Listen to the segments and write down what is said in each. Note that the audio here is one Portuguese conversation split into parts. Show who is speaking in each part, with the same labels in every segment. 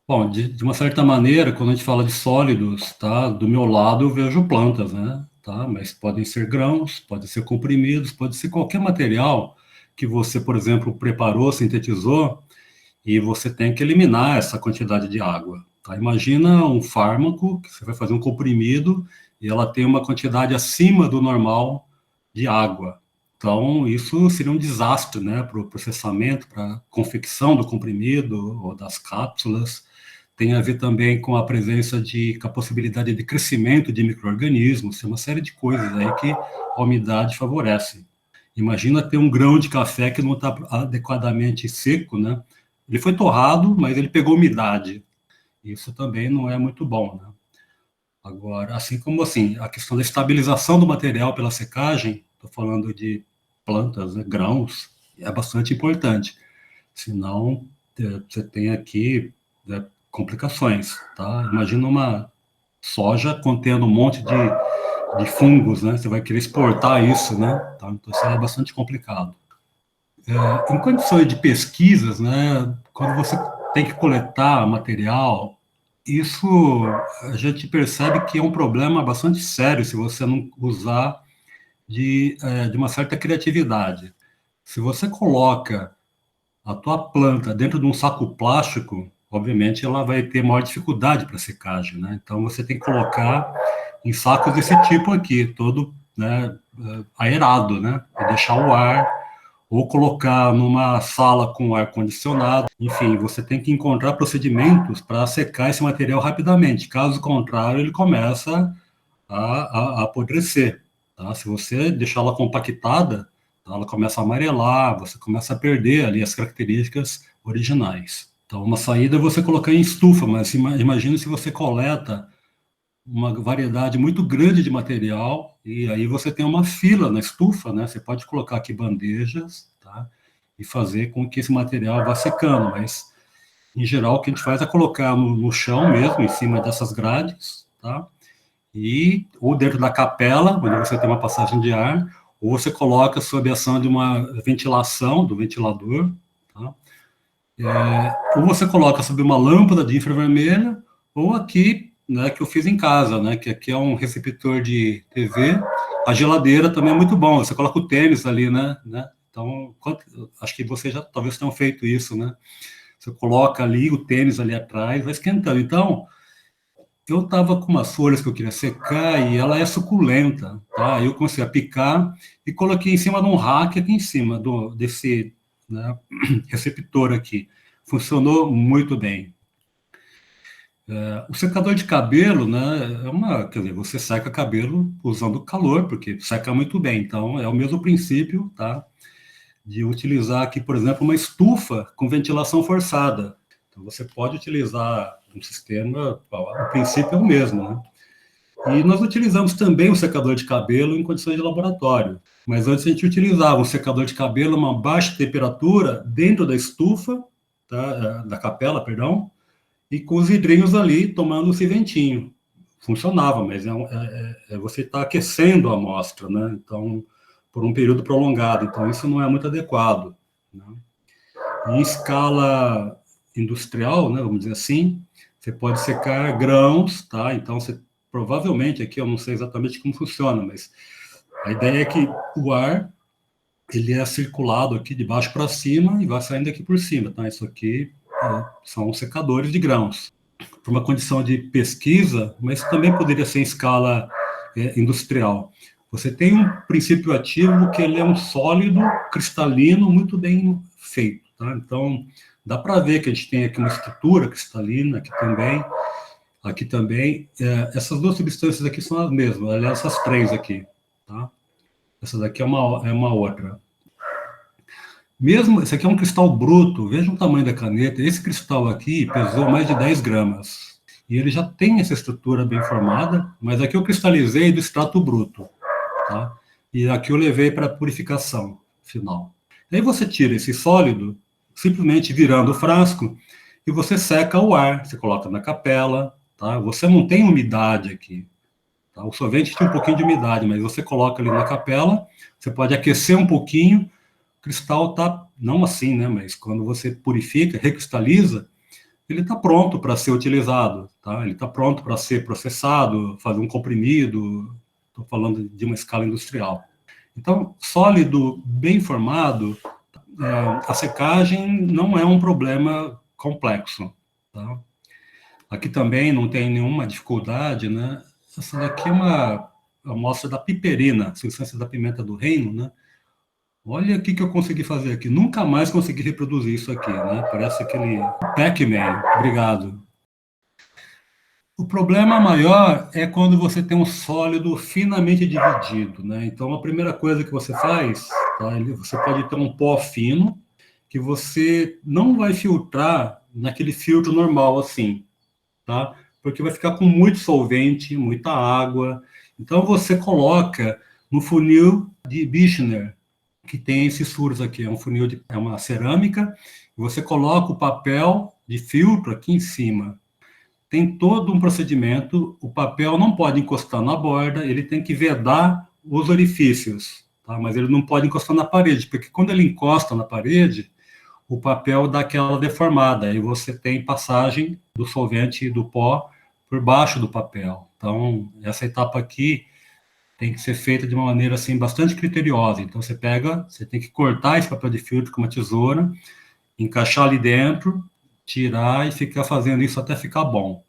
Speaker 1: Bom, de uma certa maneira, quando a gente fala de sólidos, tá? Do meu lado eu vejo plantas, né? Tá? Mas podem ser grãos, podem ser comprimidos, pode ser qualquer material que você, por exemplo, preparou, sintetizou, e você tem que eliminar essa quantidade de água. Tá? Imagina um fármaco que você vai fazer um comprimido e ela tem uma quantidade acima do normal de água. Então, isso seria um desastre, né, para o processamento, para a confecção do comprimido ou das cápsulas. Tem a ver também com a presença com a possibilidade de crescimento de micro-organismos, tem uma série de coisas aí que a umidade favorece. Imagina ter um grão de café que não está adequadamente seco, né? Ele foi torrado, mas ele pegou umidade. Isso também não é muito bom, né? Agora, assim como assim, a questão da estabilização do material pela secagem, estou falando de plantas, né, grãos, é bastante importante. Senão, você tem aqui, né, complicações, tá? Imagina uma soja contendo um monte de fungos, né? Você vai querer exportar isso, né? Tá? Então, isso é bastante complicado. Em condições de pesquisas, né, quando você tem que coletar material, isso a gente percebe que é um problema bastante sério se você não usar de uma certa criatividade. Se você coloca a tua planta dentro de um saco plástico, obviamente ela vai ter maior dificuldade para secagem, né? Então você tem que colocar em sacos desse tipo aqui, todo, né, aerado, né? E deixar o ar, ou colocar numa sala com ar condicionado. Enfim, você tem que encontrar procedimentos para secar esse material rapidamente. Caso contrário, ele começa a apodrecer. Tá? Se você deixá-la compactada, tá? Ela começa a amarelar, você começa a perder ali as características originais. Então, uma saída é você colocar em estufa, mas imagine se você coleta uma variedade muito grande de material, e aí você tem uma fila na estufa, né? Você pode colocar aqui bandejas, tá? E fazer com que esse material vá secando, mas em geral o que a gente faz é colocar no chão mesmo, em cima dessas grades, tá? E ou dentro da capela, onde você tem uma passagem de ar, ou você coloca sob a ação de uma ventilação do ventilador, tá? Ou você coloca sob uma lâmpada de infravermelho, ou aqui, né, que eu fiz em casa, né, que aqui é um receptor de TV. A geladeira também é muito bom, você coloca o tênis ali, né? Então, acho que vocês já talvez tenham feito isso, né? Você coloca ali o tênis ali atrás, vai esquentando. Então, eu estava com umas folhas que eu queria secar e ela é suculenta, tá? Aí eu comecei a picar e coloquei em cima de um rack aqui em cima desse, né, receptor aqui. Funcionou muito bem. O secador de cabelo, né, quer dizer, você seca cabelo usando calor, porque seca muito bem. Então, é o mesmo princípio, tá? De utilizar aqui, por exemplo, uma estufa com ventilação forçada. Então, você pode utilizar um sistema, o princípio é o mesmo, né? E nós utilizamos também um secador de cabelo em condições de laboratório. Mas antes a gente utilizava um secador de cabelo a uma baixa temperatura dentro da estufa, tá? Da capela, perdão, e com os vidrinhos ali tomando esse ventinho. Funcionava, mas você está aquecendo a amostra, né? Então, por um período prolongado. Então, isso não é muito adequado, né? Em escala industrial, né, vamos dizer assim, você pode secar grãos, tá? Então, você provavelmente aqui eu não sei exatamente como funciona, mas a ideia é que o ar ele é circulado aqui de baixo para cima e vai saindo aqui por cima, tá? Isso aqui são secadores de grãos. Por uma condição de pesquisa, mas também poderia ser em escala industrial. Você tem um princípio ativo que ele é um sólido cristalino muito bem feito, tá? Então, dá para ver que a gente tem aqui uma estrutura cristalina aqui também. Essas duas substâncias aqui são as mesmas, aliás, essas três aqui, tá? Essa daqui é uma outra. Mesmo, esse aqui é um cristal bruto, veja o tamanho da caneta. Esse cristal aqui pesou mais de 10 gramas. E ele já tem essa estrutura bem formada, mas aqui eu cristalizei do extrato bruto, tá? E aqui eu levei para purificação final. Aí você tira esse sólido, simplesmente virando o frasco, e você seca o ar. Você coloca na capela, tá? Você não tem umidade aqui, tá? O solvente tem um pouquinho de umidade, mas você coloca ali na capela, você pode aquecer um pouquinho, o cristal tá, não assim, né? Mas quando você purifica, recristaliza, ele está pronto para ser utilizado, tá? Ele está pronto para ser processado, fazer um comprimido, estou falando de uma escala industrial. Então, sólido bem formado, a secagem não é um problema complexo, tá? Aqui também não tem nenhuma dificuldade, né? Essa daqui é uma amostra da piperina, substância da pimenta do reino, né? Olha o que eu consegui fazer aqui. Nunca mais consegui reproduzir isso aqui, né? Parece aquele Pac-Man. Obrigado. O problema maior é quando você tem um sólido finamente dividido, né? Então, a primeira coisa que você faz, tá? Você pode ter um pó fino que você não vai filtrar naquele filtro normal assim, tá? Porque vai ficar com muito solvente, muita água. Então, você coloca no funil de Bichner, que tem esses furos aqui. É um funil é uma cerâmica. Você coloca o papel de filtro aqui em cima. Tem todo um procedimento. O papel não pode encostar na borda, ele tem que vedar os orifícios, tá? Mas ele não pode encostar na parede, porque quando ele encosta na parede, o papel dá aquela deformada, aí você tem passagem do solvente e do pó por baixo do papel. Então, essa etapa aqui tem que ser feita de uma maneira assim bastante criteriosa. Então, você tem que cortar esse papel de filtro com uma tesoura, encaixar ali dentro, tirar e ficar fazendo isso até ficar bom.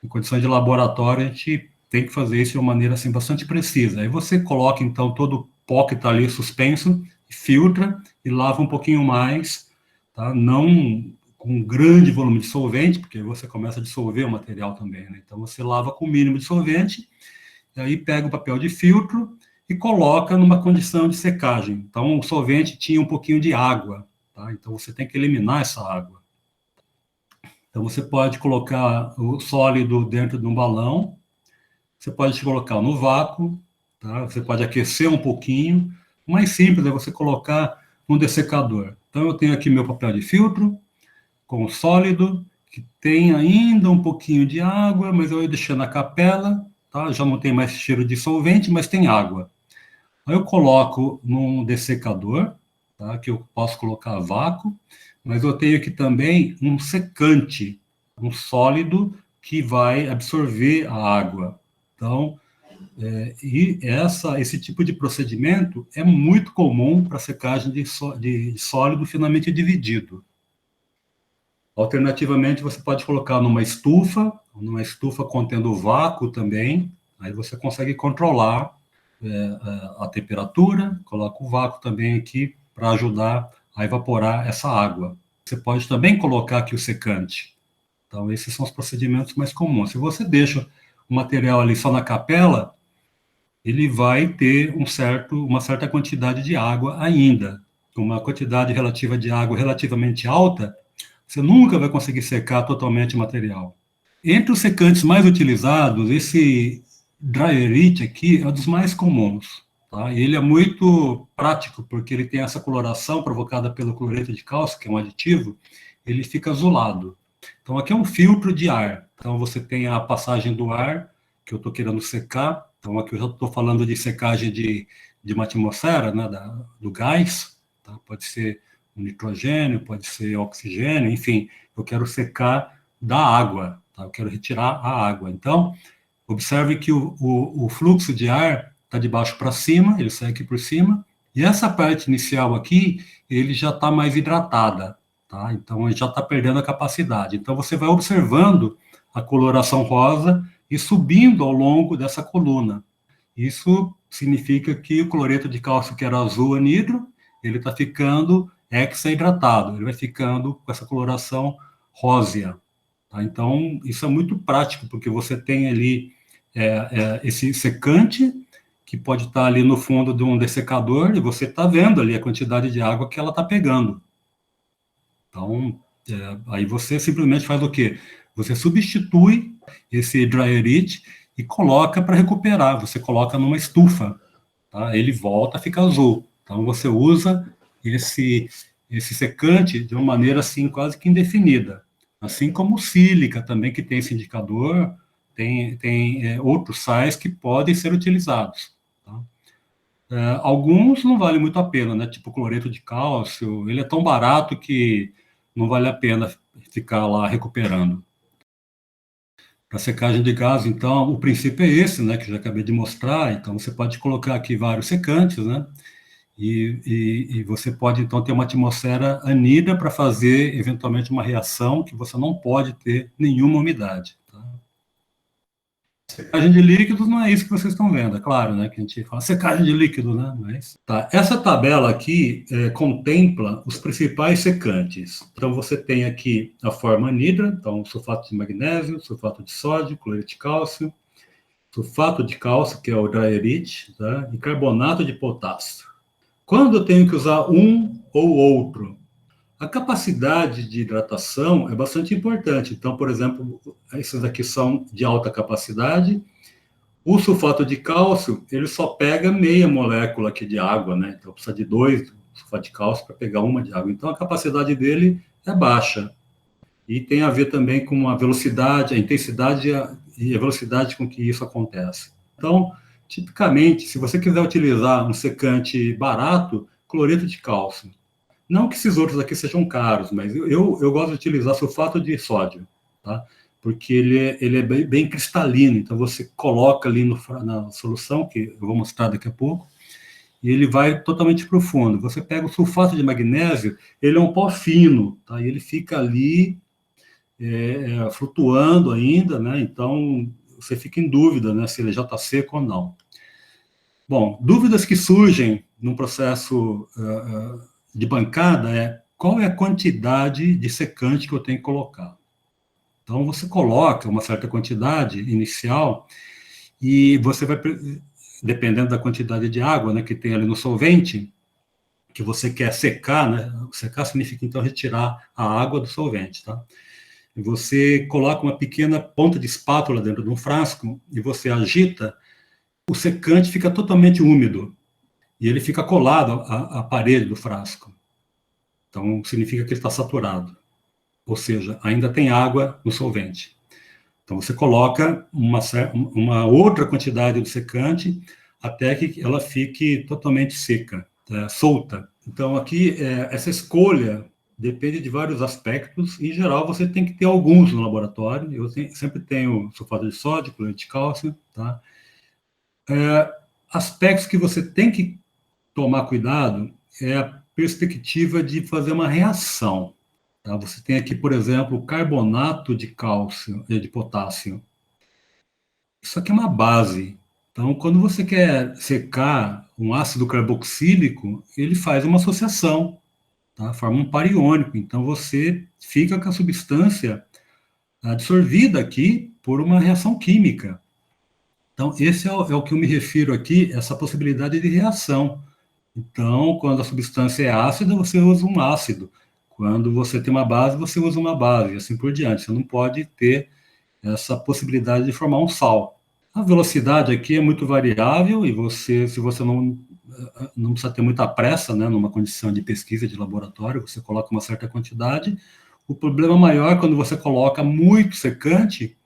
Speaker 1: Em condições de laboratório, a gente tem que fazer isso de uma maneira assim bastante precisa. Aí você coloca então todo o pó que está ali suspenso, filtra e lava um pouquinho mais, tá? Não com um grande volume de solvente, porque aí você começa a dissolver o material também, né? Então você lava com o mínimo de solvente, e aí pega o papel de filtro e coloca numa condição de secagem. Então o solvente tinha um pouquinho de água, tá? Então você tem que eliminar essa água. Então, você pode colocar o sólido dentro de um balão, você pode colocar no vácuo, tá? Você pode aquecer um pouquinho. O mais simples é você colocar no dessecador. Então, eu tenho aqui meu papel de filtro com o sólido, que tem ainda um pouquinho de água, mas eu deixei na capela, tá? Já não tem mais cheiro de solvente, mas tem água. Aí eu coloco num dessecador, tá? Que eu posso colocar vácuo, mas eu tenho aqui também um secante, um sólido que vai absorver a água. Então, esse tipo de procedimento é muito comum para secagem de sólido finamente dividido. Alternativamente, você pode colocar numa estufa contendo vácuo também, aí você consegue controlar a temperatura, coloca o vácuo também aqui para ajudar a evaporar essa água. Você pode também colocar aqui o secante. Então, esses são os procedimentos mais comuns. Se você deixa o material ali só na capela, ele vai ter uma certa quantidade de água ainda. Uma quantidade relativa de água relativamente alta, você nunca vai conseguir secar totalmente o material. Entre os secantes mais utilizados, esse Dryerite aqui é um dos mais comuns. Tá? E ele é muito prático, porque ele tem essa coloração provocada pelo cloreto de cálcio, que é um aditivo, ele fica azulado. Então, aqui é um filtro de ar. Então, você tem a passagem do ar, que eu estou querendo secar. Então, aqui eu já estou falando de secagem de uma atmosfera, né, do gás. Tá? Pode ser o nitrogênio, pode ser oxigênio, enfim, eu quero secar da água, tá? Eu quero retirar a água. Então, observe que o fluxo de ar está de baixo para cima, ele sai aqui por cima, e essa parte inicial aqui, ele já está mais hidratada, tá? Então, ele já está perdendo a capacidade. Então, você vai observando a coloração rosa e subindo ao longo dessa coluna. Isso significa que o cloreto de cálcio, que era azul anidro, ele está ficando hexaidratado, ele vai ficando com essa coloração rósea. Tá? Então, isso é muito prático, porque você tem ali esse secante, que pode estar ali no fundo de um dessecador, e você está vendo ali a quantidade de água que ela está pegando. Então, aí você simplesmente faz o quê? Você substitui esse Dryerite e coloca para recuperar. Você coloca numa estufa, tá? Ele volta a ficar azul. Então, você usa esse secante de uma maneira assim quase que indefinida. Assim como o sílica também, que tem esse indicador, tem outros sais que podem ser utilizados. Tá? Alguns não valem muito a pena, né? Tipo cloreto de cálcio, ele é tão barato que não vale a pena ficar lá recuperando. Para secagem de gás, então, o princípio é esse, né, que eu já acabei de mostrar. Então, você pode colocar aqui vários secantes, né, e você pode, então, ter uma atmosfera anida para fazer, eventualmente, uma reação que você não pode ter nenhuma umidade. Tá? Secagem de líquidos não é isso que vocês estão vendo, é claro, né, que a gente fala secagem de líquido, né, mas... Tá, essa tabela aqui contempla os principais secantes. Então, você tem aqui a forma anidra, então, sulfato de magnésio, sulfato de sódio, cloreto de cálcio, sulfato de cálcio, que é o dryerite, tá? E carbonato de potássio. Quando eu tenho que usar um ou outro, a capacidade de hidratação é bastante importante. Então, por exemplo, esses aqui são de alta capacidade. O sulfato de cálcio, ele só pega meia molécula aqui de água, né? Então, precisa de 2 sulfato de cálcio para pegar uma de água. Então, a capacidade dele é baixa. E tem a ver também com a velocidade, a intensidade e a velocidade com que isso acontece. Então, tipicamente, se você quiser utilizar um secante barato, cloreto de cálcio. Não que esses outros aqui sejam caros, mas eu gosto de utilizar sulfato de sódio, tá? Porque ele é bem cristalino, então você coloca ali na solução, que eu vou mostrar daqui a pouco, e ele vai totalmente profundo. Você pega o sulfato de magnésio, ele é um pó fino, tá? E ele fica ali flutuando ainda, né? Então você fica em dúvida, né, se ele já está seco ou não. Bom, dúvidas que surgem num processo de bancada é qual é a quantidade de secante que eu tenho que colocar. Então, você coloca uma certa quantidade inicial e você vai, dependendo da quantidade de água, né, que tem ali no solvente, que você quer secar, né? Secar significa, então, retirar a água do solvente, tá? E você coloca uma pequena ponta de espátula dentro de um frasco e você agita, o secante fica totalmente úmido e ele fica colado à parede do frasco. Então, significa que ele está saturado. Ou seja, ainda tem água no solvente. Então, você coloca uma outra quantidade de secante até que ela fique totalmente seca, solta. Então, aqui, essa escolha depende de vários aspectos. Em geral, você tem que ter alguns no laboratório. Eu sempre tenho sulfato de sódio, cloreto de cálcio. Tá? Aspectos que você tem que tomar cuidado é a perspectiva de fazer uma reação. Tá? Você tem aqui, por exemplo, carbonato de cálcio e de potássio. Isso aqui é uma base. Então, quando você quer secar um ácido carboxílico, ele faz uma associação, tá? Forma um par iônico. Então, você fica com a substância absorvida aqui por uma reação química. Então, esse é o que eu me refiro aqui, essa possibilidade de reação. Então, quando a substância é ácida, você usa um ácido. Quando você tem uma base, você usa uma base, e assim por diante. Você não pode ter essa possibilidade de formar um sal. A velocidade aqui é muito variável e você, se você não precisa ter muita pressa, né, numa condição de pesquisa de laboratório, você coloca uma certa quantidade. O problema maior quando você coloca muito secante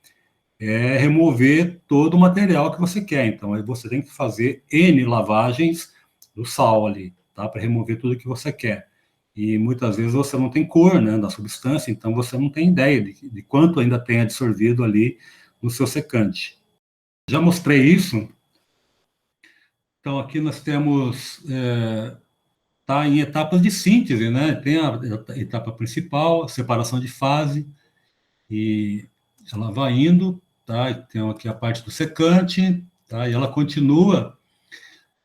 Speaker 1: é remover todo o material que você quer. Então, aí você tem que fazer N lavagens do sal ali, tá? Para remover tudo que você quer. E muitas vezes você não tem cor, né, da substância, então você não tem ideia de quanto ainda tem absorvido ali no seu secante. Já mostrei isso. Então, aqui nós temos, tá em etapas de síntese, né? Tem a etapa principal, a separação de fase, e ela vai indo, tá? Tem aqui a parte do secante, tá? E ela continua.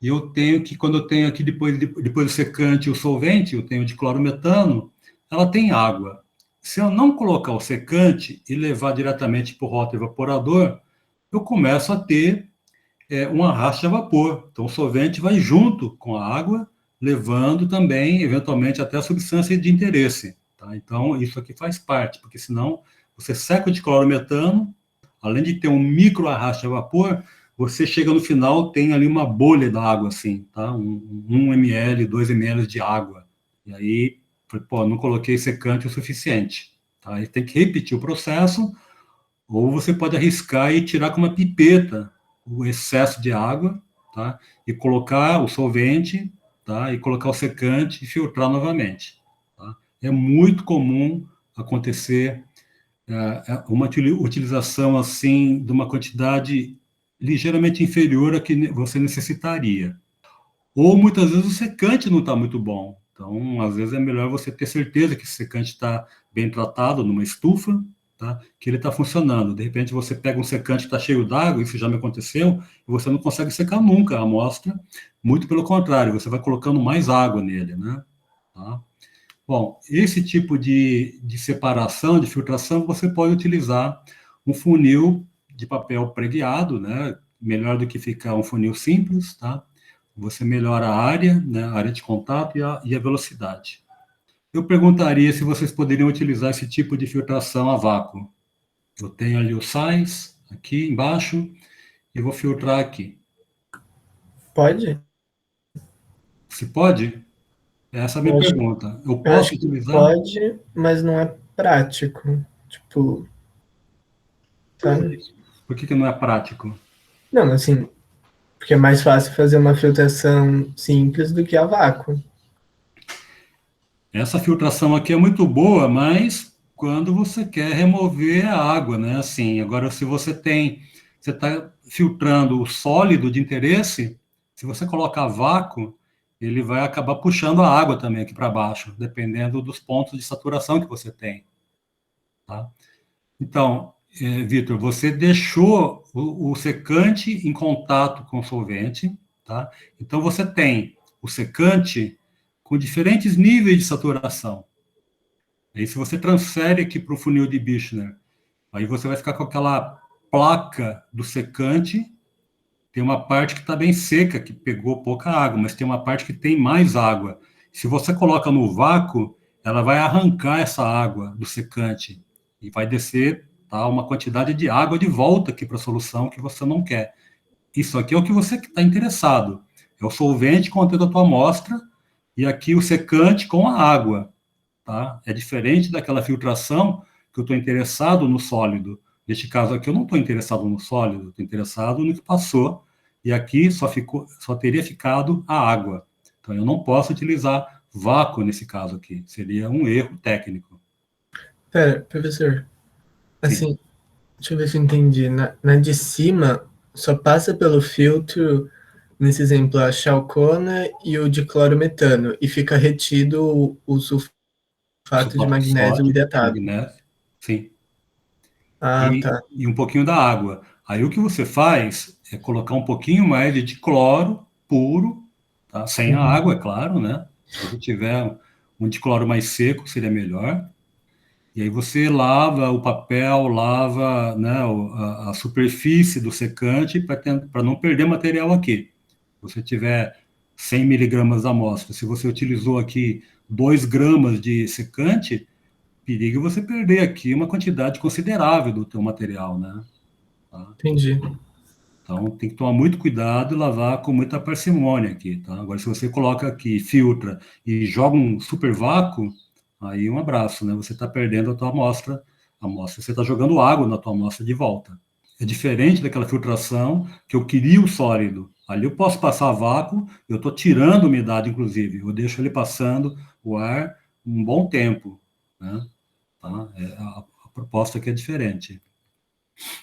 Speaker 1: E eu tenho que, quando eu tenho aqui depois do secante o solvente, eu tenho de clorometano, ela tem água. Se eu não colocar o secante e levar diretamente para o rótulo evaporador, eu começo a ter um arrasto a vapor. Então, o solvente vai junto com a água, levando também, eventualmente, até a substância de interesse. Tá? Então, isso aqui faz parte, porque senão você seca o diclorometano, além de ter um micro arrasto a vapor, você chega no final, tem ali uma bolha da água, assim, tá? 1 ml, 2 ml de água. E aí, pô, não coloquei secante o suficiente. Tá? E tem que repetir o processo, ou você pode arriscar e tirar com uma pipeta o excesso de água, tá? E colocar o solvente, tá? E colocar o secante e filtrar novamente. Tá? É muito comum acontecer uma utilização assim de uma quantidade ligeiramente inferior a que você necessitaria. Ou muitas vezes o secante não está muito bom. Então, às vezes é melhor você ter certeza que esse secante está bem tratado numa estufa, tá? Que ele está funcionando. De repente você pega um secante que está cheio d'água, isso já me aconteceu, e você não consegue secar nunca a amostra. Muito pelo contrário, você vai colocando mais água nele, né? Tá? Bom, esse tipo de separação, de filtração, você pode utilizar um funil de papel preguiado, né? Melhor do que ficar um funil simples, tá? Você melhora a área, né? A área de contato e a velocidade. Eu perguntaria se vocês poderiam utilizar esse tipo de filtração a vácuo. Eu tenho ali o sais, aqui embaixo, e vou filtrar aqui.
Speaker 2: Pode?
Speaker 1: Se pode? Essa é a minha
Speaker 2: Eu acho,
Speaker 1: pergunta. Eu
Speaker 2: eu acho
Speaker 1: posso
Speaker 2: que
Speaker 1: utilizar?
Speaker 2: pode, mas não é prático. Tipo, sabe?
Speaker 1: Por que não é prático?
Speaker 2: Não, assim, porque é mais fácil fazer uma filtração simples do que a vácuo.
Speaker 1: Essa filtração aqui é muito boa, mas quando você quer remover a água, né? Assim, agora se você está filtrando o sólido de interesse, se você colocar vácuo, ele vai acabar puxando a água também aqui para baixo, dependendo dos pontos de saturação que você tem, tá? Então, Vitor, você deixou o secante em contato com o solvente, tá? Então você tem o secante com diferentes níveis de saturação. Aí, se você transfere aqui para o funil de Birchner, aí você vai ficar com aquela placa do secante. Tem uma parte que está bem seca, que pegou pouca água, mas tem uma parte que tem mais água. Se você coloca no vácuo, ela vai arrancar essa água do secante e vai descer, tá, uma quantidade de água de volta aqui para a solução que você não quer. Isso aqui é o que você está interessado. É o solvente contendo a tua amostra e aqui o secante com a água. Tá? É diferente daquela filtração que eu estou interessado no sólido. Neste caso aqui, eu não estou interessado no sólido, estou interessado no que passou, e aqui só teria ficado a água. Então, eu não posso utilizar vácuo nesse caso aqui, seria um erro técnico.
Speaker 2: Pera, professor,
Speaker 1: Sim,
Speaker 2: assim, deixa eu ver se eu entendi. Na de cima, só passa pelo filtro, nesse exemplo, a chalcona e o diclorometano, e fica retido o sulfato de
Speaker 1: sulfato de
Speaker 2: magnésio
Speaker 1: sódio,
Speaker 2: hidratado.
Speaker 1: magnésio, sim.
Speaker 2: Ah,
Speaker 1: e,
Speaker 2: tá.
Speaker 1: e um pouquinho da água. Aí o que você faz é colocar um pouquinho mais de cloro puro, tá? Sem a
Speaker 2: Uhum.
Speaker 1: água, é claro, né? Se você tiver um dicloro mais seco, seria melhor. E aí você lava o papel, lava, né, a superfície do secante para não perder material aqui. Se você tiver 100 miligramas da amostra, se você utilizou aqui 2 gramas de secante, perigo você perder aqui uma quantidade considerável do teu material, né? Tá?
Speaker 2: Entendi.
Speaker 1: Então, tem que tomar muito cuidado e lavar com muita parcimônia aqui, tá? Agora, se você coloca aqui, filtra e joga um super vácuo, aí um abraço, né? Você está perdendo a tua amostra. Você está jogando água na tua amostra de volta. É diferente daquela filtração que eu queria o sólido. Ali eu posso passar vácuo, eu estou tirando umidade, inclusive. Eu deixo ele passando o ar um bom tempo, né? Tá? A proposta aqui é diferente.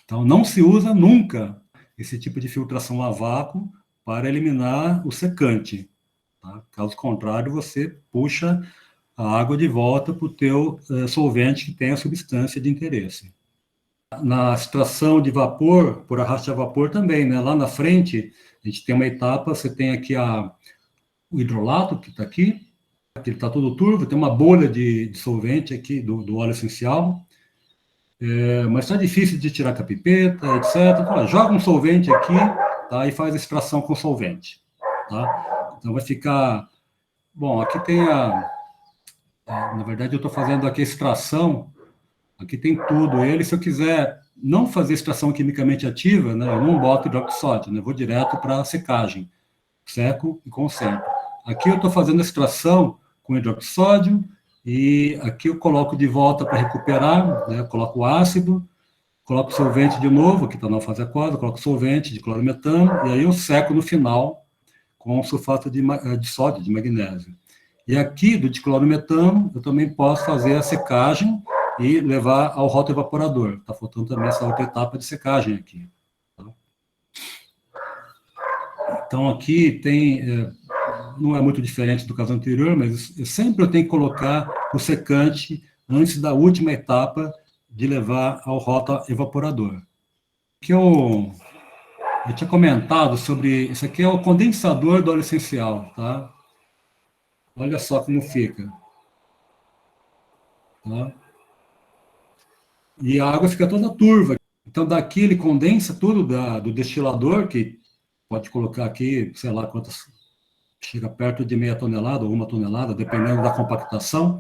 Speaker 1: Então, não se usa nunca esse tipo de filtração a vácuo para eliminar o secante. Tá? Caso contrário, você puxa a água de volta para o teu solvente que tem a substância de interesse. Na extração de vapor, por arrasto a vapor também, né? Lá na frente, a gente tem uma etapa, você tem aqui o hidrolato, que está aqui, que ele está todo turvo, tem uma bolha de solvente aqui, do óleo essencial, mas está difícil de tirar com a pipeta, etc. Então, joga um solvente aqui, tá? E faz a extração com solvente, tá? Então vai ficar. Bom, aqui tem na verdade, eu estou fazendo aqui a extração, aqui tem tudo ele. Se eu quiser não fazer extração quimicamente ativa, né, eu não boto hidróxido de sódio, né, eu vou direto para a secagem, seco e concentro. Aqui eu estou fazendo a extração com hidróxido de sódio, e aqui eu coloco de volta para recuperar, né, eu coloco o ácido, coloco solvente de novo, aqui está na fase aquosa, coloco solvente de clorometano, e aí eu seco no final com sulfato de sódio, de magnésio. E aqui, do diclorometano, eu também posso fazer a secagem e levar ao rotoevaporador. Está faltando também essa outra etapa de secagem aqui. Tá? Então, aqui tem, não é muito diferente do caso anterior, mas sempre eu tenho que colocar o secante antes da última etapa de levar ao rotoevaporador. Que eu tinha comentado sobre, isso aqui é o condensador do óleo essencial, tá? Olha só como fica. Tá? E a água fica toda turva. Então, daqui ele condensa tudo do destilador, que pode colocar aqui, sei lá quantas, chega perto de meia tonelada ou 1 tonelada, dependendo da compactação.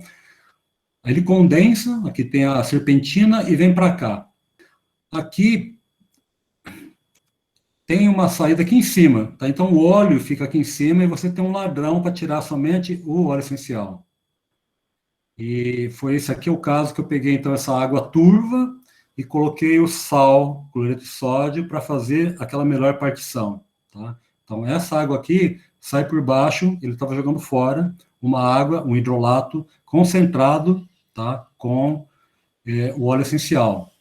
Speaker 1: Aí ele condensa, aqui tem a serpentina e vem para cá. Aqui tem uma saída aqui em cima, tá? Então o óleo fica aqui em cima e você tem um ladrão para tirar somente o óleo essencial. E foi esse aqui o caso que eu peguei então essa água turva e coloquei o sal, cloreto de sódio, para fazer aquela melhor partição, tá? Então essa água aqui sai por baixo, ele estava jogando fora uma água, um hidrolato concentrado, tá? Com o óleo essencial.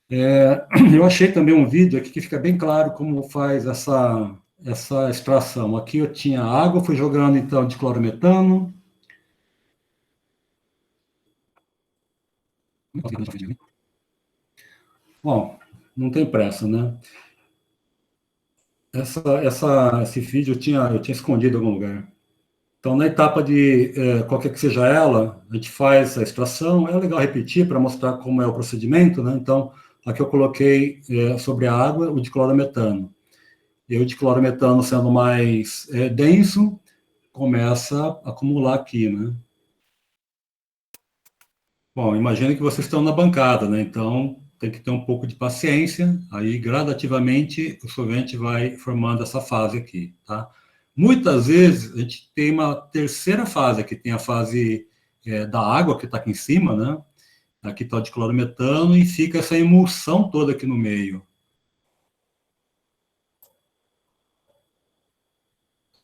Speaker 1: Eu achei também um vídeo aqui que fica bem claro como faz essa extração. Aqui eu tinha água, fui jogando então de clorometano. Bom, não tem pressa, né? Esse vídeo eu tinha escondido em algum lugar. Então, na etapa de qualquer que seja ela, a gente faz a extração. É legal repetir para mostrar como é o procedimento, né? Então, aqui eu coloquei sobre a água o diclorometano. E o diclorometano sendo mais denso, começa a acumular aqui, né? Bom, imagine que vocês estão na bancada, né? Então, tem que ter um pouco de paciência. Aí, gradativamente, o solvente vai formando essa fase aqui, tá? Muitas vezes, a gente tem uma terceira fase, que tem a fase da água, que está aqui em cima, né? Aqui está o diclorometano e fica essa emulsão toda aqui no meio.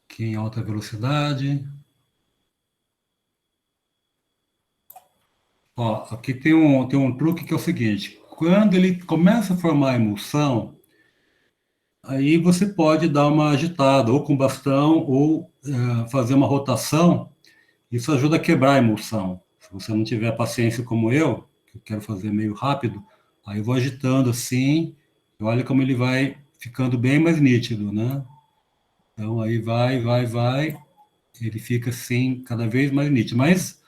Speaker 1: Aqui em alta velocidade. Ó, aqui tem um truque que é o seguinte: quando ele começa a formar a emulsão, aí você pode dar uma agitada, ou com bastão, ou fazer uma rotação. Isso ajuda a quebrar a emulsão. Se você não tiver paciência como eu, que eu quero fazer meio rápido, aí eu vou agitando assim, e olha como ele vai ficando bem mais nítido, né? Então aí vai, ele fica assim, cada vez mais nítido. Mas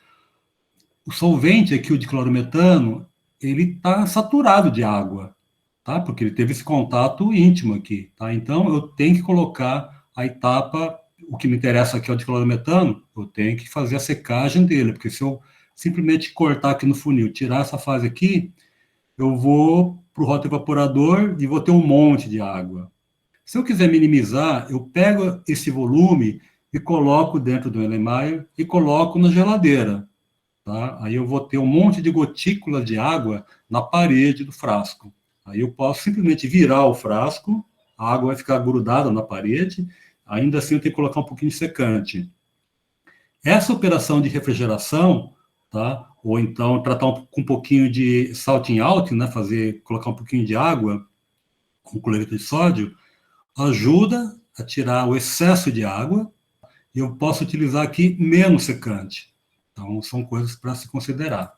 Speaker 1: o solvente aqui, o diclorometano, ele está saturado de água, tá? Porque ele teve esse contato íntimo aqui, tá? Então, eu tenho que colocar a etapa, o que me interessa aqui é o diclorometano, eu tenho que fazer a secagem dele, porque se eu simplesmente cortar aqui no funil, tirar essa fase aqui, eu vou para o rotoevaporador e vou ter um monte de água. Se eu quiser minimizar, eu pego esse volume e coloco dentro do Erlenmeyer e coloco na geladeira. Tá? Aí eu vou ter um monte de gotículas de água na parede do frasco. Aí eu posso simplesmente virar o frasco, a água vai ficar grudada na parede, ainda assim eu tenho que colocar um pouquinho de secante. Essa operação de refrigeração, tá? Ou então tratar com um pouquinho de salting out, né? Colocar um pouquinho de água com cloreto de sódio, ajuda a tirar o excesso de água e eu posso utilizar aqui menos secante. Então, são coisas para se considerar.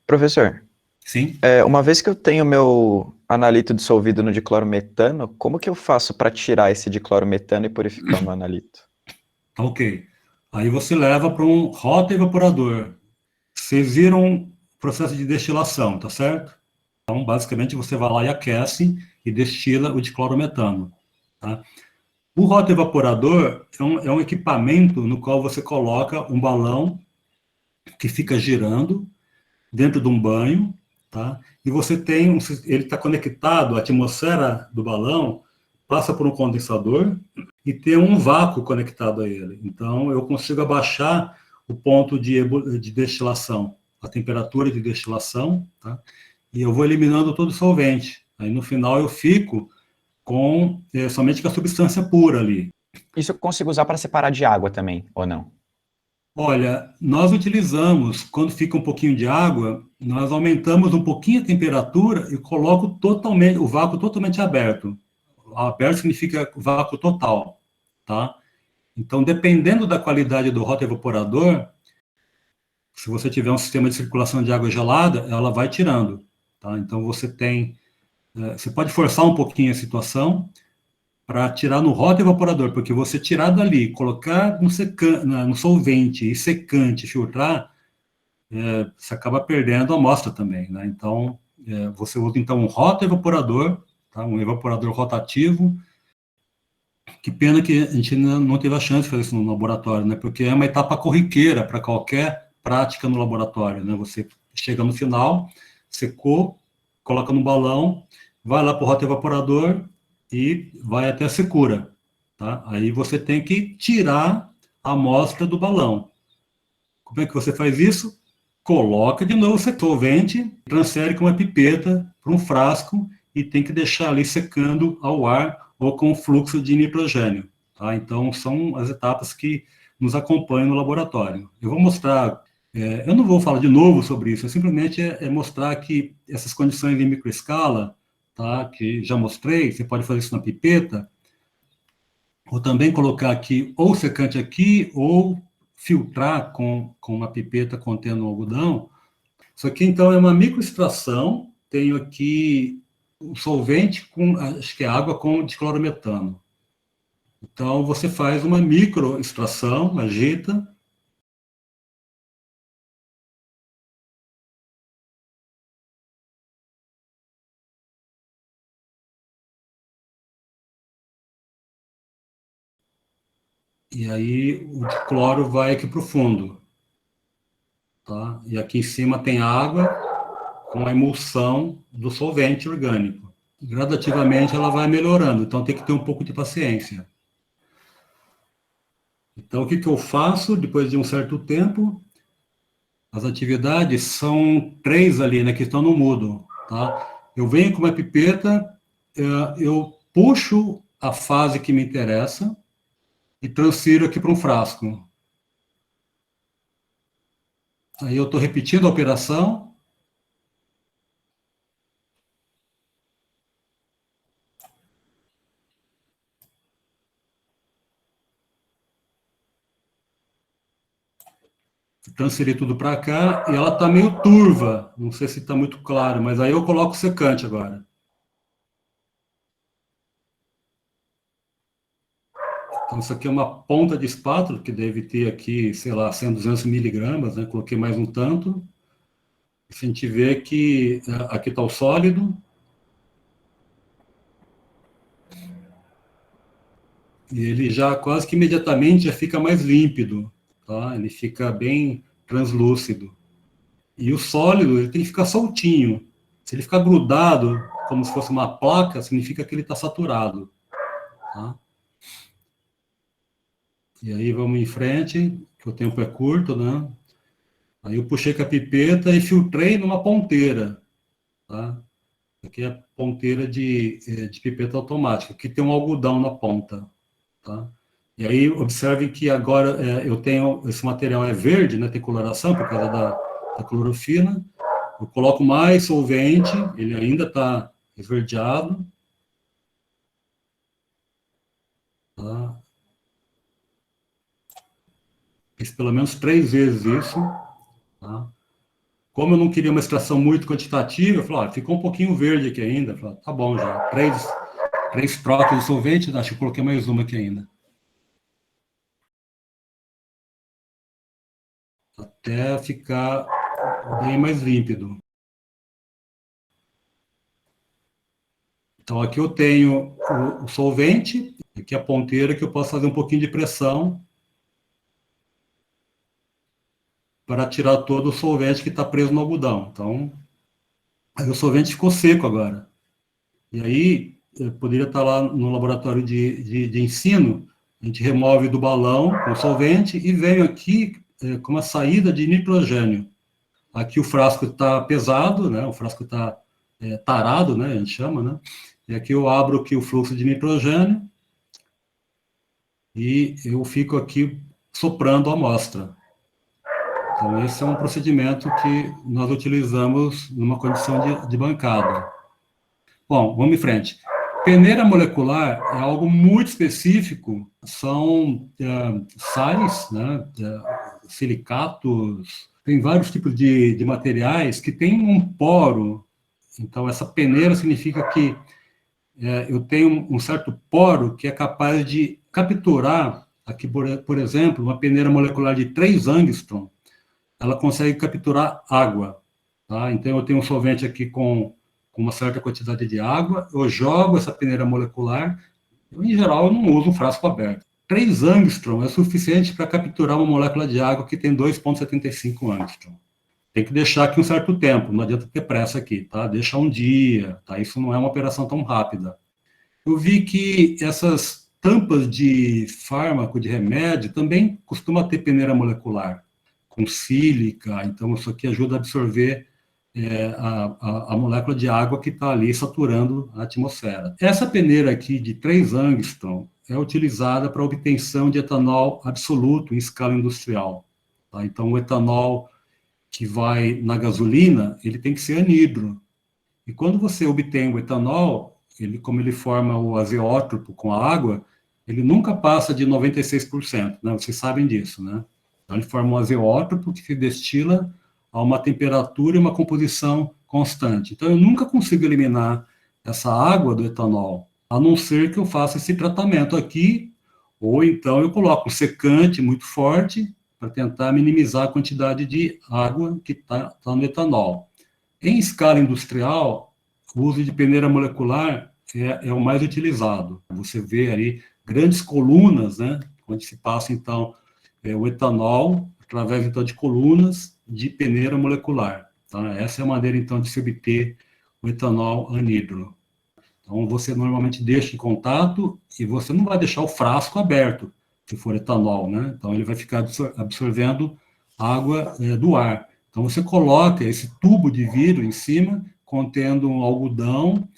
Speaker 3: Professor,
Speaker 1: sim.
Speaker 3: Uma vez que eu tenho meu analito dissolvido no diclorometano, como que eu faço para tirar esse diclorometano e purificar o meu analito?
Speaker 1: Ok. Aí você leva para um rotoevaporador. Vocês viram o processo de destilação, tá certo? Então, basicamente, você vai lá e aquece e destila o diclorometano. Tá? O rotoevaporador é um equipamento no qual você coloca um balão que fica girando dentro de um banho, tá? E você tem, ele está conectado, a atmosfera do balão passa por um condensador e tem um vácuo conectado a ele. Então, eu consigo abaixar o ponto de destilação, a temperatura de destilação, tá? E eu vou eliminando todo o solvente. Aí, no final, eu fico com somente com a substância pura ali.
Speaker 3: Isso eu consigo usar para separar de água também, ou não?
Speaker 1: Olha, nós utilizamos, quando fica um pouquinho de água, nós aumentamos um pouquinho a temperatura e coloco totalmente, o vácuo totalmente aberto. Aberto significa vácuo total, tá? Então, dependendo da qualidade do rotoevaporador, se você tiver um sistema de circulação de água gelada, ela vai tirando, tá? Então, você pode forçar um pouquinho a situação para tirar no rotoevaporador, porque você tirar dali, colocar no solvente e secante, filtrar, você acaba perdendo a amostra também, né? Então, você usa então um rotoevaporador, tá? Um evaporador rotativo. Que pena que a gente não teve a chance de fazer isso no laboratório, né? Porque é uma etapa corriqueira para qualquer prática no laboratório, né? Você chega no final, secou, coloca no balão, vai lá para o rotoevaporador e vai até a secura, tá? Aí você tem que tirar a amostra do balão. Como é que você faz isso? Coloca de novo o solvente, transfere com uma pipeta para um frasco e tem que deixar ali secando ao ar ou com fluxo de nitrogênio. Tá? Então, são as etapas que nos acompanham no laboratório. Eu vou mostrar, eu não vou falar de novo sobre isso, simplesmente mostrar que essas condições em microescala, tá, que já mostrei, você pode fazer isso na pipeta, ou também colocar aqui, ou secante aqui, ou filtrar com uma pipeta contendo algodão. Isso aqui, então, é uma microextração. Tenho aqui o solvente com, acho que é água com diclorometano. Então, você faz uma microextração, agita. E aí o dicloro vai aqui para o fundo. Tá? E aqui em cima tem água com a emulsão do solvente orgânico. Gradativamente ela vai melhorando, então tem que ter um pouco de paciência. Então, o que eu faço depois de um certo tempo? As atividades são 3 ali, né, que estão no mudo, tá? Eu venho com uma pipeta, eu puxo a fase que me interessa e transfiro aqui para um frasco. Aí eu estou repetindo a operação. Transferi tudo para cá e ela está meio turva. Não sei se está muito claro, mas aí eu coloco o secante agora. Então, isso aqui é uma ponta de espátula, que deve ter aqui, sei lá, 100, 200 miligramas, né? Coloquei mais um tanto. A gente vê que aqui está o sólido. E ele já quase que imediatamente já fica mais límpido, tá? Ele fica bem translúcido. E o sólido, ele tem que ficar soltinho. Se ele ficar grudado, como se fosse uma placa, significa que ele está saturado, tá? E aí vamos em frente, que o tempo é curto, né? Aí eu puxei com a pipeta e filtrei numa ponteira, tá? Aqui é a ponteira de pipeta automática, que tem um algodão na ponta, tá? E aí observe que agora eu tenho, esse material é verde, né? Tem coloração por causa da clorofila. Eu coloco mais solvente, ele ainda está esverdeado, tá? Fiz pelo menos 3 vezes isso, tá? Como eu não queria uma extração muito quantitativa, eu falei, ficou um pouquinho verde aqui ainda. Eu falei, tá bom já. Três trocas de solvente, acho que eu coloquei mais uma aqui ainda. Até ficar bem mais límpido. Então, aqui eu tenho o solvente, aqui a ponteira que eu posso fazer um pouquinho de pressão para tirar todo o solvente que está preso no algodão. Então, aí o solvente ficou seco agora. E aí, eu poderia estar lá no laboratório de ensino, a gente remove do balão com solvente e venho aqui com uma saída de nitrogênio. Aqui o frasco está pesado, né? O frasco está tarado, né? A gente chama, né? E aqui eu abro aqui o fluxo de nitrogênio e eu fico aqui soprando a amostra. Então, esse é um procedimento que nós utilizamos numa condição de bancada. Bom, vamos em frente. Peneira molecular é algo muito específico, são sais, né, silicatos, tem vários tipos de materiais que têm um poro. Então, essa peneira significa que eu tenho um certo poro que é capaz de capturar, aqui, por exemplo, uma peneira molecular de 3 angstrom, ela consegue capturar água. Tá? Então, eu tenho um solvente aqui com uma certa quantidade de água, eu jogo essa peneira molecular, em geral, eu não uso um frasco aberto. 3 angstrom é suficiente para capturar uma molécula de água que tem 2,75 angstrom. Tem que deixar aqui um certo tempo, não adianta ter pressa aqui, tá? Deixa um dia, tá? Isso não é uma operação tão rápida. Eu vi que essas tampas de fármaco, de remédio, também costuma ter peneira molecular, com sílica, então isso aqui ajuda a absorver a molécula de água que está ali saturando a atmosfera. Essa peneira aqui de 3 angstrom é utilizada para obtenção de etanol absoluto em escala industrial. Tá? Então, o etanol que vai na gasolina, ele tem que ser anidro. E quando você obtém o etanol, como ele forma o azeótropo com a água, ele nunca passa de 96%, né? Vocês sabem disso, né? Então, ele forma um azeótropo que se destila a uma temperatura e uma composição constante. Então, eu nunca consigo eliminar essa água do etanol, a não ser que eu faça esse tratamento aqui, ou então eu coloco um secante muito forte para tentar minimizar a quantidade de água que está no etanol. Em escala industrial, o uso de peneira molecular é o mais utilizado. Você vê aí grandes colunas, né, onde se passa, então, o etanol, através, então, de colunas de peneira molecular. Tá? Essa é a maneira, então, de se obter o etanol anidro. Então, você normalmente deixa em contato e você não vai deixar o frasco aberto, se for etanol, né? Então, ele vai ficar absorvendo água do ar. Então, você coloca esse tubo de vidro em cima, contendo um algodão,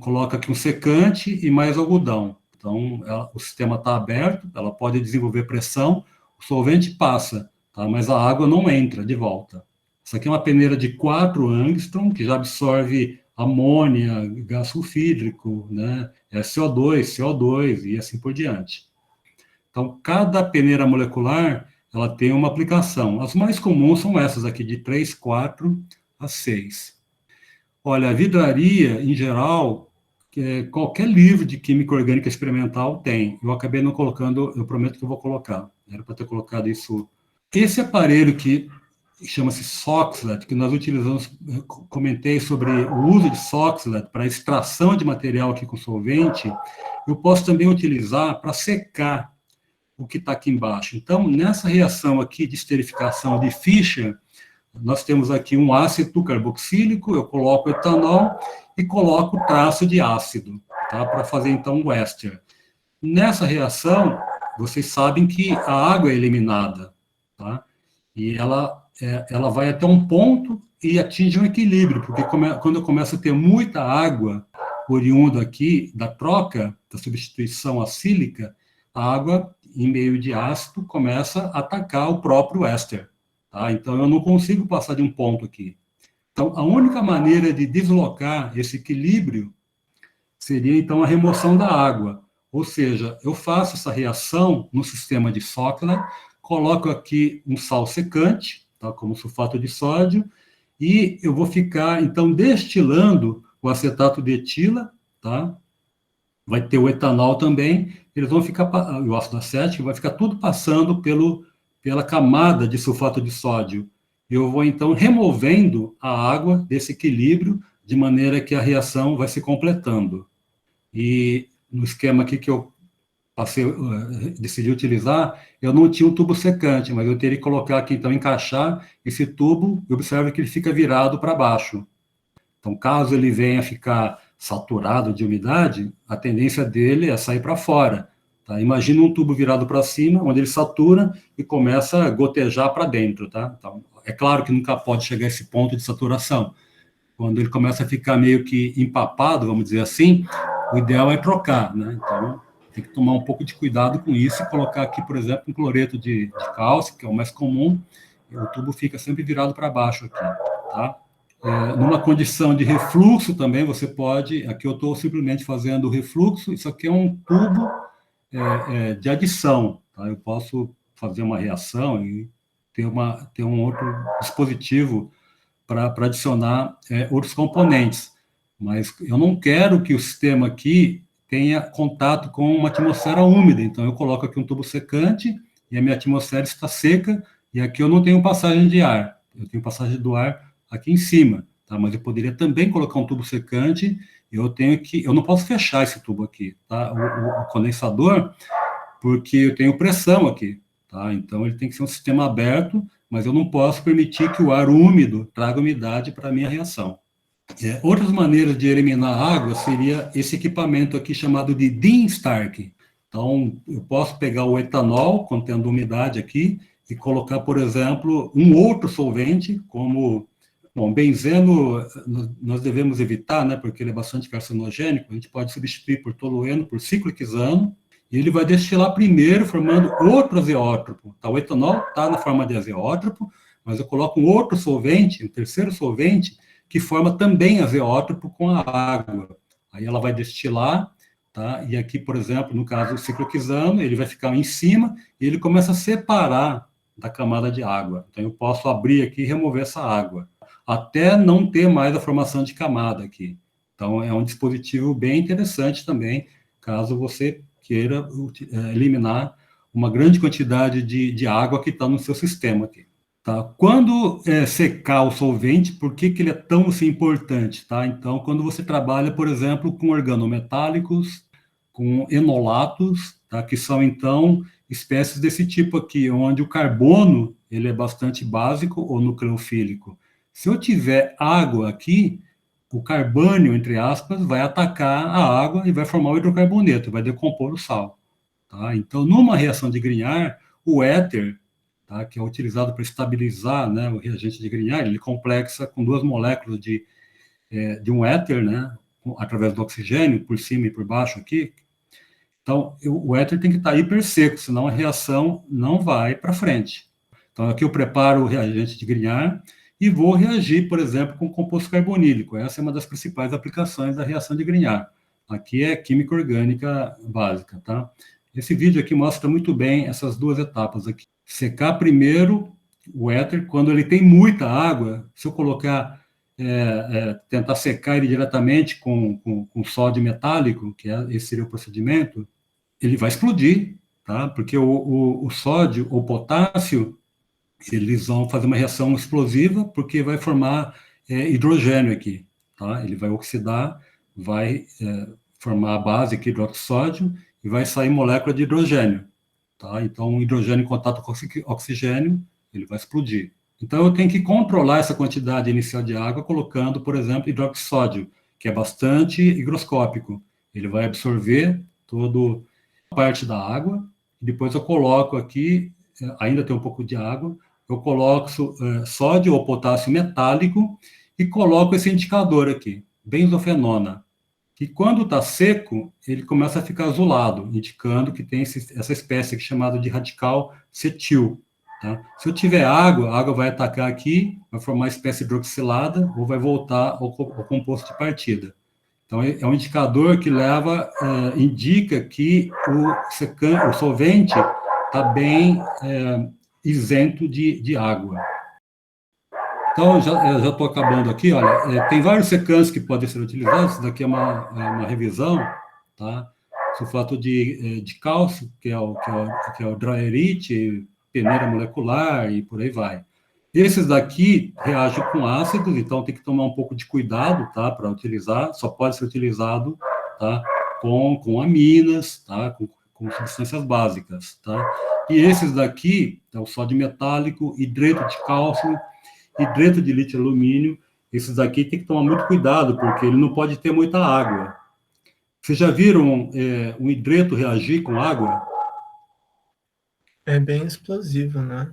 Speaker 1: coloca aqui um secante e mais algodão. Então, o sistema está aberto, ela pode desenvolver pressão, o solvente passa, tá? Mas a água não entra de volta. Essa aqui é uma peneira de 4 angstrom, que já absorve amônia, gás sulfídrico, né? CO2, CO2 e assim por diante. Então, cada peneira molecular, ela tem uma aplicação. As mais comuns são essas aqui, de 3, 4 a 6. Olha, a vidraria, em geral, qualquer livro de química orgânica experimental tem. Eu acabei não colocando, eu prometo que eu vou colocar. Era para ter colocado isso. Esse aparelho que chama-se Soxhlet, que nós utilizamos, comentei sobre o uso de Soxhlet para extração de material aqui com solvente, eu posso também utilizar para secar o que está aqui embaixo. Então, nessa reação aqui de esterificação de Fischer, nós temos aqui um ácido carboxílico, eu coloco etanol e coloco traço de ácido, tá? Para fazer, então, o éster. Nessa reação, vocês sabem que a água é eliminada, tá? E ela vai até um ponto e atinge um equilíbrio, porque quando eu começo a ter muita água oriunda aqui da troca, da substituição acílica, a água, em meio de ácido, começa a atacar o próprio éster. Tá? Então, eu não consigo passar de um ponto aqui. Então, a única maneira de deslocar esse equilíbrio seria, então, a remoção da água. Ou seja, eu faço essa reação no sistema de Soxhlet, coloco aqui um sal secante, tá, como sulfato de sódio, e eu vou ficar, então, destilando o acetato de etila, tá? Vai ter o etanol também, eles vão ficar, o ácido acético, vai ficar tudo passando pela camada de sulfato de sódio. Eu vou, então, removendo a água desse equilíbrio, de maneira que a reação vai se completando. E no esquema aqui que eu decidi utilizar, eu não tinha um tubo secante, mas eu teria que colocar aqui, então, encaixar esse tubo, e observe que ele fica virado para baixo. Então, caso ele venha ficar saturado de umidade, a tendência dele é sair para fora. Tá? Imagina um tubo virado para cima, onde ele satura e começa a gotejar para dentro. Tá? Então, é claro que nunca pode chegar a esse ponto de saturação. Quando ele começa a ficar meio que empapado, vamos dizer assim, o ideal é trocar. Né? Então, tem que tomar um pouco de cuidado com isso e colocar aqui, por exemplo, um cloreto de cálcio, que é o mais comum, o tubo fica sempre virado para baixo aqui, tá? Numa condição de refluxo também, você pode... Aqui eu estou simplesmente fazendo o refluxo, isso aqui é um tubo de adição, tá? Eu posso fazer uma reação e ter um outro dispositivo para adicionar outros componentes, mas eu não quero que o sistema aqui tenha contato com uma atmosfera úmida, então eu coloco aqui um tubo secante e a minha atmosfera está seca, e aqui eu não tenho passagem de ar, eu tenho passagem do ar aqui em cima, tá? Mas eu poderia também colocar um tubo secante, eu não posso fechar esse tubo aqui, tá? O condensador, porque eu tenho pressão aqui, tá? Então ele tem que ser um sistema aberto, mas eu não posso permitir que o ar úmido traga umidade para a minha reação. Outras maneiras de eliminar água seria esse equipamento aqui chamado de Dean Stark. Então, eu posso pegar o etanol contendo umidade aqui e colocar, por exemplo, um outro solvente, como... Bom, benzeno nós devemos evitar, né, porque ele é bastante carcinogênico, a gente pode substituir por tolueno, por ciclohexano, e ele vai destilar primeiro, formando outro azeótropo. Tá, o etanol está na forma de azeótropo, mas eu coloco um outro solvente, um terceiro solvente, que forma também azeótropo com a água. Aí ela vai destilar, tá? E aqui, por exemplo, no caso do ciclohexano, ele vai ficar em cima e ele começa a separar da camada de água. Então eu posso abrir aqui e remover essa água, até não ter mais a formação de camada aqui. Então é um dispositivo bem interessante também, caso você queira eliminar uma grande quantidade de água que está no seu sistema aqui. Tá? Quando secar o solvente, por que ele é tão assim, importante? Tá? Então, quando você trabalha, por exemplo, com organometálicos, com enolatos, tá? Que são, então, espécies desse tipo aqui, onde o carbono ele é bastante básico ou nucleofílico. Se eu tiver água aqui, o carbônio, entre aspas, vai atacar a água e vai formar o hidrocarboneto, vai decompor o sal. Tá? Então, numa reação de Grignard, o éter, tá, que é utilizado para estabilizar, né, o reagente de Grignard, ele complexa com duas moléculas de um éter, né, através do oxigênio, por cima e por baixo aqui. Então, o éter tem que estar hiper seco, senão a reação não vai para frente. Então, aqui eu preparo o reagente de Grignard e vou reagir, por exemplo, com composto carbonílico. Essa é uma das principais aplicações da reação de Grignard. Aqui é química orgânica básica, tá? Esse vídeo aqui mostra muito bem essas duas etapas aqui. Secar primeiro o éter, quando ele tem muita água, se eu colocar, tentar secar ele diretamente com sódio metálico, esse seria o procedimento, ele vai explodir, tá? Porque o sódio ou potássio, eles vão fazer uma reação explosiva, porque vai formar hidrogênio aqui, tá? Ele vai oxidar, vai formar a base aqui do oxódio e vai sair molécula de hidrogênio, tá? Então, o hidrogênio em contato com oxigênio, ele vai explodir. Então, eu tenho que controlar essa quantidade inicial de água colocando, por exemplo, hidroxódio, que é bastante higroscópico. Ele vai absorver toda a parte da água, e depois eu coloco aqui, ainda tem um pouco de água, eu coloco sódio ou potássio metálico e coloco esse indicador aqui, benzofenona, que quando está seco, ele começa a ficar azulado, indicando que tem essa espécie aqui chamada de radical cetil. Tá? Se eu tiver água, a água vai atacar aqui, vai formar uma espécie hidroxilada ou vai voltar ao composto de partida. Então, é um indicador que indica que o solvente está bem isento de água. Então, eu já estou acabando aqui, olha, tem vários secantes que podem ser utilizados, isso daqui é uma revisão, tá? Sulfato de cálcio, que é o dryerite, peneira molecular e por aí vai. Esses daqui reagem com ácidos, então tem que tomar um pouco de cuidado, tá, para utilizar, só pode ser utilizado, tá, com aminas, tá, com substâncias básicas, tá? E esses daqui, é o sódio metálico, hidreto de cálcio, hidreto de lítio alumínio, esses daqui tem que tomar muito cuidado, porque ele não pode ter muita água. Vocês já viram um hidreto reagir com água?
Speaker 2: É bem explosivo, né?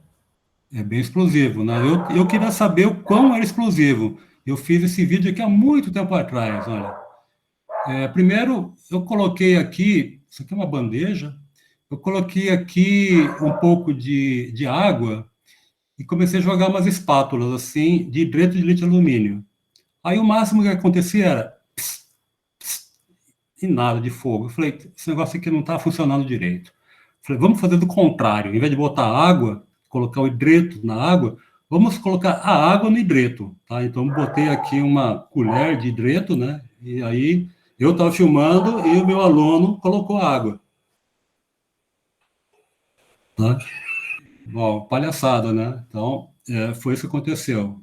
Speaker 1: É bem explosivo, né? Eu queria saber o quão era explosivo. Eu fiz esse vídeo aqui há muito tempo atrás, olha. Primeiro, eu coloquei aqui, isso aqui é uma bandeja, eu coloquei aqui um pouco de água e comecei a jogar umas espátulas, assim, de hidreto de lítio alumínio. Aí o máximo que acontecia era e nada de fogo. Eu falei, esse negócio aqui não está funcionando direito. Eu falei, vamos fazer do contrário. Em vez de botar água, colocar o hidreto na água, vamos colocar a água no hidreto. Tá? Então, botei aqui uma colher de hidreto, né? E aí, eu estava filmando e o meu aluno colocou água. Tá? Bom, palhaçada, né? Então, foi isso que aconteceu.